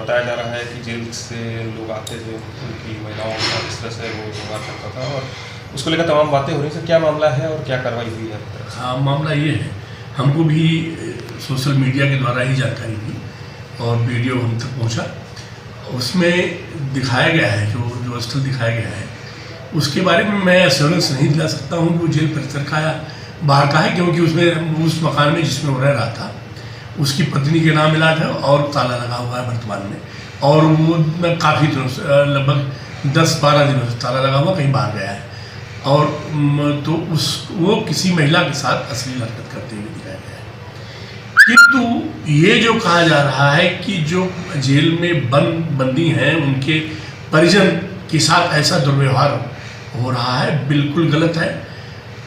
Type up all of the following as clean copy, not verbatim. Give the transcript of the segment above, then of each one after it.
बताया जा रहा है कि जेल से लोग आते थे, उनकी महिलाओं का इस तरह से वो व्यवहार करता था और उसको लेकर तमाम बातें हो रही हैं। क्या मामला है और क्या कार्रवाई हुई है? हाँ, मामला ये है, हमको भी सोशल मीडिया के द्वारा ही जानकारी दी और वीडियो हम तक पहुंचा। उसमें दिखाया गया है, जो स्थल दिखाया गया है उसके बारे में मैं एश्योरेंस नहीं दिला सकता हूँ कि वो जेल परिसर का या बाहर का है, क्योंकि उसमें उस मकान में जिसमें वो रह रहा था उसकी पत्नी के नाम इलाज है और ताला लगा हुआ है वर्तमान में। और वो काफ़ी दिनों से, लगभग 10-12 दिनों से ताला लगा हुआ, कहीं बाहर गया है। और तो वो किसी महिला के साथ अश्लील हरकत करते हुए दिखाया गया है। किंतु ये जो कहा जा रहा है कि जो जेल में बंदी हैं उनके परिजन के साथ ऐसा दुर्व्यवहार हो रहा है, बिल्कुल गलत है।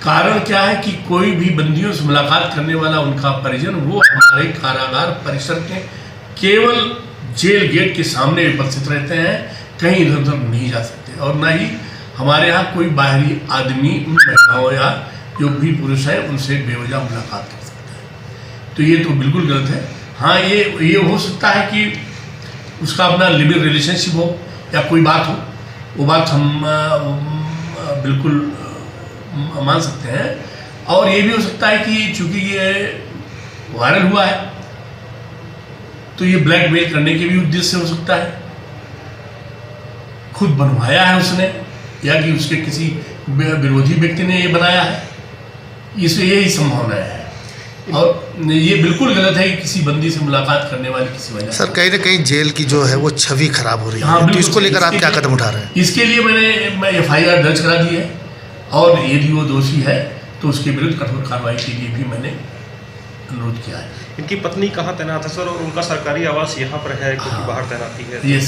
कारण क्या है कि कोई भी बंदियों से मुलाकात करने वाला उनका परिजन वो हमारे कारागार परिसर के केवल जेल गेट के सामने उपस्थित रहते हैं, कहीं इधर उधर नहीं जा सकते। और ना ही हमारे यहाँ कोई बाहरी आदमी उन महिलाओं या जो भी पुरुष है उनसे बेवजह मुलाकात कर सकता है। तो ये तो बिल्कुल गलत है। हाँ, ये हो सकता है कि उसका अपना लिविंग रिलेशनशिप हो या कोई बात हो, वो बात हम बिल्कुल मान सकते हैं। और ये भी हो सकता है कि चूंकि ये वायरल हुआ है तो ये ब्लैकमेल करने के भी उद्देश्य से हो सकता है, खुद बनवाया है उसने या कि उसके किसी विरोधी व्यक्ति ने ये बनाया है, इसलिए यही संभावना है। और ये बिल्कुल गलत है कि किसी बंदी से मुलाकात करने वाली किसी वजह। सर, कहीं ना कहीं जेल की जो है वो छवि खराब हो रही है। हाँ, तो इसको लेकर आप क्या कदम उठा रहे हैं? इसके लिए मैंने FIR दर्ज करा दी है और यदि वो दोषी है तो उसके विरुद्ध कठोर कार्रवाई के लिए भी मैंने अनुरोध किया है। इनकी पत्नी कहाँ तैनात है सर, और उनका सरकारी आवास यहाँ पर है क्योंकि बाहर तैनाती है? यस।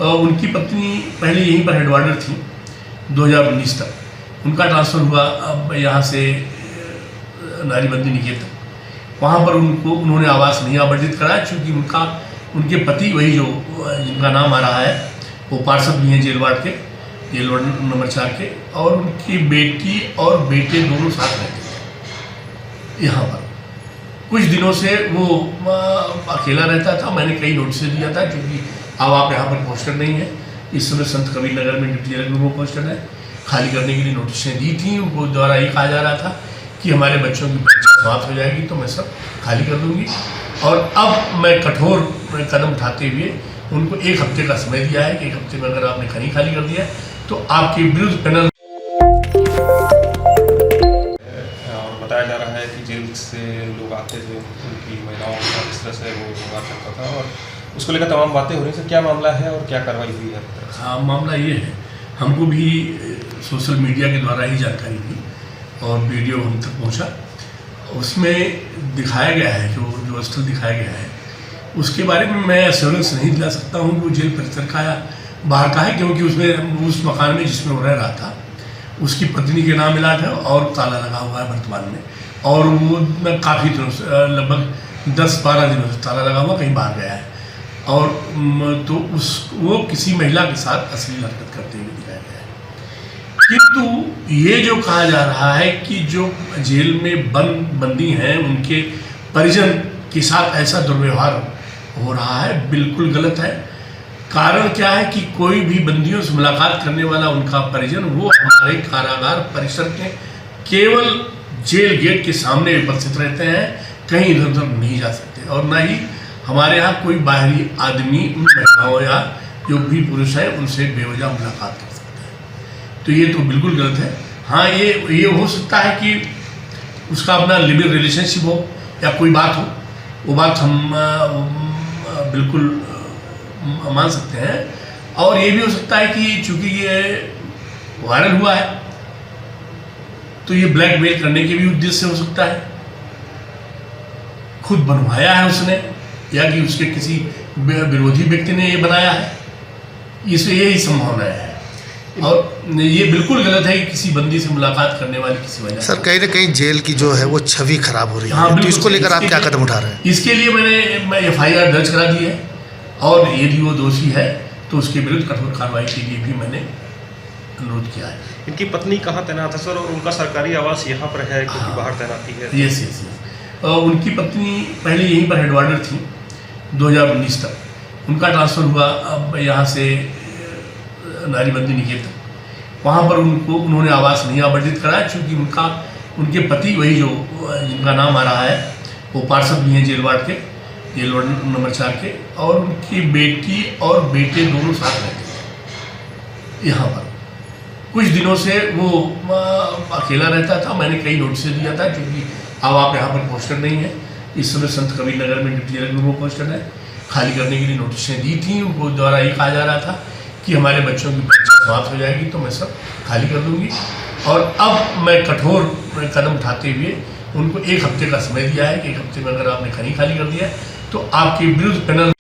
उनकी पत्नी पहले यहीं पर हेडवार्डर थी 2019 तक। उनका ट्रांसफ़र हुआ अब यहाँ से नारीबंदी निकेतन, वहाँ पर उन्होंने आवास नहीं आवंटित कराया, चूँकि उनके पति वही जो जिनका नाम आ रहा है वो पार्षद भी हैं जेल वार्ड नंबर 4 के, और उनकी बेटी और बेटे दोनों साथ रहते हैं यहाँ पर। कुछ दिनों से वो अकेला रहता था। मैंने कई नोटिस दिया था, क्योंकि अब आप यहाँ पर पोस्टर नहीं है, इस समय संत कबीर नगर में डिप्टी कलेक्टर वो पोस्टर है, खाली करने के लिए नोटिसें दी थी। उनको द्वारा ये कहा जा रहा था कि हमारे बच्चों की परीक्षा समाप्त हो जाएगी तो मैं सब खाली कर दूँगी। और अब मैं कठोर कदम उठाते हुए उनको 1 हफ्ते का समय दिया है कि 1 हफ्ते में अगर आपने खाली कर दिया तो आपके विरुद्ध पेनल। और बताया जा रहा है कि जेल से लोग आते थे, उनकी महिलाओं का इस तरह से वो व्यवहार करता था और उसको लेकर तमाम बातें हो रही हैं। क्या मामला है और क्या कार्रवाई हुई है? हाँ, मामला ये है, हमको भी सोशल मीडिया के द्वारा ही जानकारी दी और वीडियो हम तक पहुंचा। उसमें दिखाया गया है, जो स्थल दिखाया गया है उसके बारे में मैं एश्योरेंस नहीं दिला सकता हूँ कि वो जेल परिसर का या बाहर का है, क्योंकि उसमें उस मकान में जिसमें वो रह रहा था उसकी पत्नी के नाम इलाज है और ताला लगा हुआ है वर्तमान में। और वो काफ़ी दिनों से, लगभग 10-12 दिनों से ताला लगा हुआ, कहीं बाहर गया है। और तो वो किसी महिला के साथ अश्लील हरकत करते हुए दिखाया गया है। किंतु ये जो कहा जा रहा है कि जो जेल में बंदी हैं उनके परिजन के साथ ऐसा दुर्व्यवहार हो रहा है, बिल्कुल गलत है। कारण क्या है कि कोई भी बंदियों से मुलाकात करने वाला उनका परिजन वो हमारे कारागार परिसर के केवल जेल गेट के सामने उपस्थित रहते हैं, कहीं इधर उधर नहीं जा सकते। और ना ही हमारे यहाँ कोई बाहरी आदमी उन महिलाओं या जो भी पुरुष है उनसे बेवजह मुलाकात कर सकता है। तो ये तो बिल्कुल गलत है। हाँ, ये हो सकता है कि उसका अपना लिविंग रिलेशनशिप हो या कोई बात हो, वो बात हम बिल्कुल मान सकते हैं। और ये भी हो सकता है कि चूंकि ये वायरल हुआ है तो ये ब्लैकमेल करने के भी उद्देश्य से हो सकता है, खुद बनवाया है उसने या कि उसके किसी विरोधी व्यक्ति ने ये बनाया है, इसलिए यही संभावना है। और ये बिल्कुल गलत है कि किसी बंदी से मुलाकात करने वाली किसी वजह। सर, कहीं ना कहीं जेल की जो है वो छवि खराब हो रही है। हाँ, तो इसको लेकर आप क्या कदम उठा रहे हैं? इसके लिए मैंने FIR दर्ज करा दी है और यदि वो दोषी है तो उसके विरुद्ध कठोर कार्रवाई के लिए भी मैंने अनुरोध किया है। इनकी पत्नी कहाँ तैनात है सर, और उनका सरकारी आवास यहाँ पर है क्योंकि बाहर तैनाती है? यस। उनकी पत्नी पहले यहीं पर हेडवार्डर थी 2019 तक। उनका ट्रांसफ़र हुआ अब यहाँ से नारीबंदी निकेतन। वहाँ पर उन्होंने आवास नहीं आवंटित कराया, चूँकि उनके पति वही जो जिनका नाम आ रहा है वो पार्षद भी हैं जेल वार्ड नंबर 4 के, और उनकी बेटी और बेटे दोनों साथ रहते हैं यहाँ पर। कुछ दिनों से वो अकेला रहता था। मैंने कई नोटिस दिया था, क्योंकि अब आप यहाँ पर पोस्टर नहीं है। इस समय संत कबीर नगर में डिप्टी कलेक्टर को पोस्टर है, खाली करने के लिए नोटिसें दी थी। उनको द्वारा ये कहा जा रहा था कि हमारे बच्चों की परीक्षा समाप्त हो जाएगी तो मैं सब खाली कर दूंगी, और अब मैं कठोर कदम उठाते हुए उनको 1 हफ्ते का समय दिया है कि 1 हफ्ते में अगर आपने नहीं खाली कर दिया तो आपके विरुद्ध पेनल